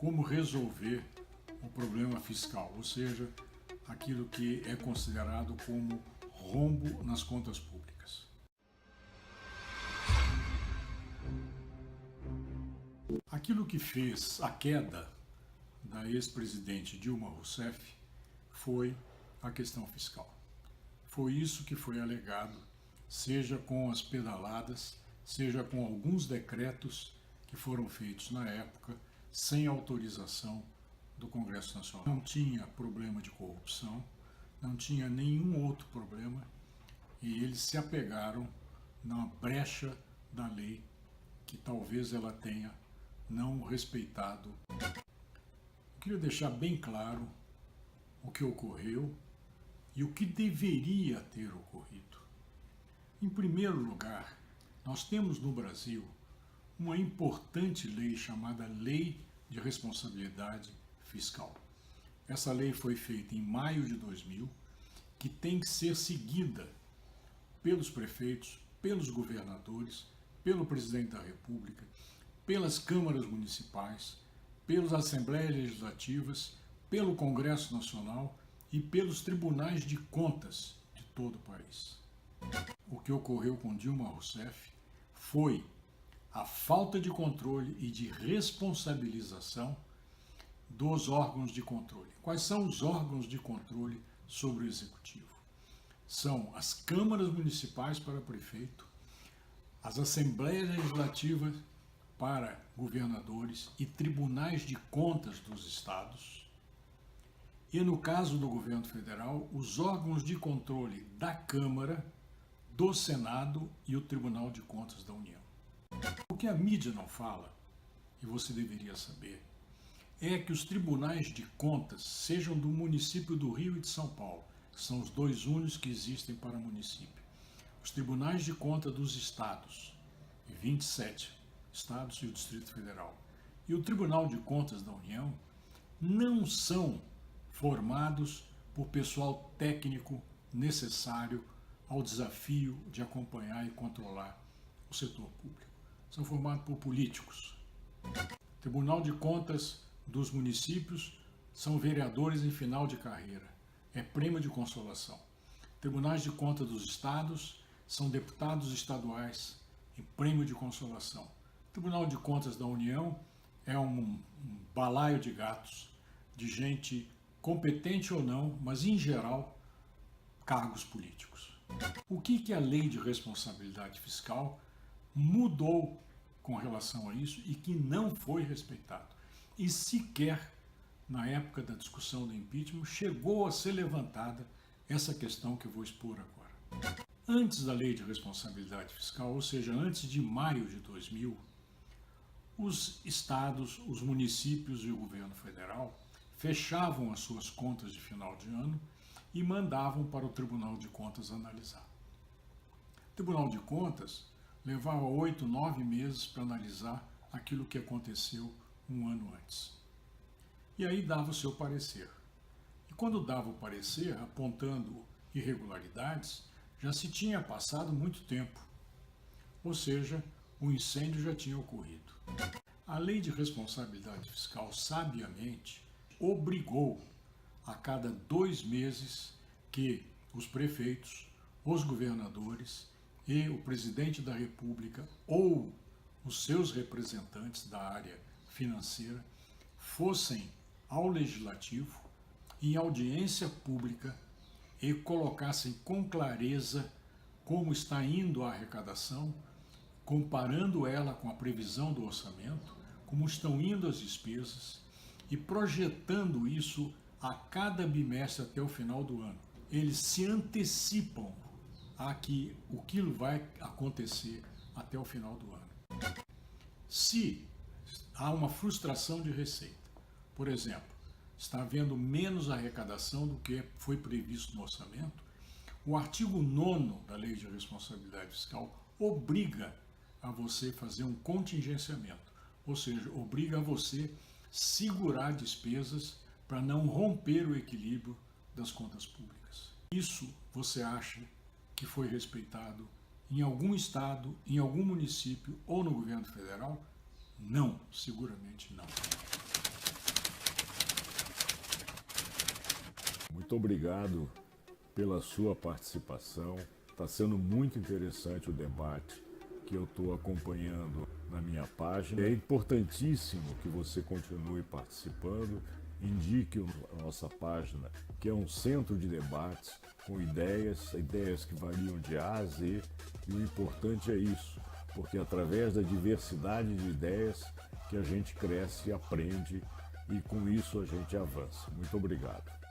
como resolver o problema fiscal, ou seja, aquilo que é considerado como rombo nas contas públicas. Aquilo que fez a queda da ex-presidente Dilma Rousseff foi a questão fiscal. Foi isso que foi alegado, seja com as pedaladas, seja com alguns decretos que foram feitos na época, sem autorização do Congresso Nacional. Não tinha problema de corrupção, não tinha nenhum outro problema, e eles se apegaram na brecha da lei que talvez ela tenha não respeitado. Eu queria deixar bem claro o que ocorreu e o que deveria ter ocorrido. Em primeiro lugar, nós temos no Brasil uma importante lei chamada Lei de Responsabilidade Fiscal. Essa lei foi feita em maio de 2000, que tem que ser seguida pelos prefeitos, pelos governadores, pelo presidente da República, pelas câmaras municipais, pelas assembleias legislativas, pelo Congresso Nacional e pelos tribunais de contas de todo o país. O que ocorreu com Dilma Rousseff foi a falta de controle e de responsabilização dos órgãos de controle. Quais são os órgãos de controle sobre o Executivo? São as câmaras municipais para prefeito, as assembleias legislativas para governadores e tribunais de contas dos estados, e no caso do governo federal, os órgãos de controle da Câmara, do Senado e o Tribunal de Contas da União. O que a mídia não fala, e você deveria saber, é que os tribunais de contas, sejam do município do Rio e de São Paulo, que são os dois únicos que existem para município, os tribunais de contas dos estados, 27 estados e o Distrito Federal, e o Tribunal de Contas da União, não são formados por pessoal técnico necessário ao desafio de acompanhar e controlar o setor público. São formados por políticos. O Tribunal de Contas dos municípios são vereadores em final de carreira. É prêmio de consolação. Tribunais de Contas dos estados são deputados estaduais em prêmio de consolação. O Tribunal de Contas da União é um balaio de gatos, de gente competente ou não, mas em geral, cargos políticos. O que a Lei de Responsabilidade Fiscal mudou com relação a isso e que não foi respeitado? E sequer, na época da discussão do impeachment, chegou a ser levantada essa questão que eu vou expor agora. Antes da Lei de Responsabilidade Fiscal, ou seja, antes de maio de 2000, os estados, os municípios e o governo federal fechavam as suas contas de final de ano e mandavam para o Tribunal de Contas analisar. O Tribunal de Contas levava 8, 9 meses para analisar aquilo que aconteceu um ano antes. E aí dava o seu parecer. E quando dava o parecer, apontando irregularidades, já se tinha passado muito tempo. Ou seja, o incêndio já tinha ocorrido. A Lei de Responsabilidade Fiscal, sabiamente, obrigou a cada 2 meses que os prefeitos, os governadores e o presidente da República ou os seus representantes da área financeira fossem ao Legislativo, em audiência pública, e colocassem com clareza como está indo a arrecadação, comparando ela com a previsão do orçamento, como estão indo as despesas e projetando isso a cada bimestre até o final do ano. Eles se antecipam a que aquilo vai acontecer até o final do ano. Se há uma frustração de receita, por exemplo, está havendo menos arrecadação do que foi previsto no orçamento, o artigo 9º da Lei de Responsabilidade Fiscal obriga a você fazer um contingenciamento, ou seja, obriga a você segurar despesas para não romper o equilíbrio das contas públicas. Isso você acha que foi respeitado em algum estado, em algum município ou no governo federal? Não, seguramente não. Muito obrigado pela sua participação. Está sendo muito interessante o debate que eu estou acompanhando na minha página. É importantíssimo que você continue participando, indique a nossa página, que é um centro de debates com ideias que variam de A a Z, e o importante é isso, porque através da diversidade de ideias que a gente cresce e aprende, e com isso a gente avança. Muito obrigado.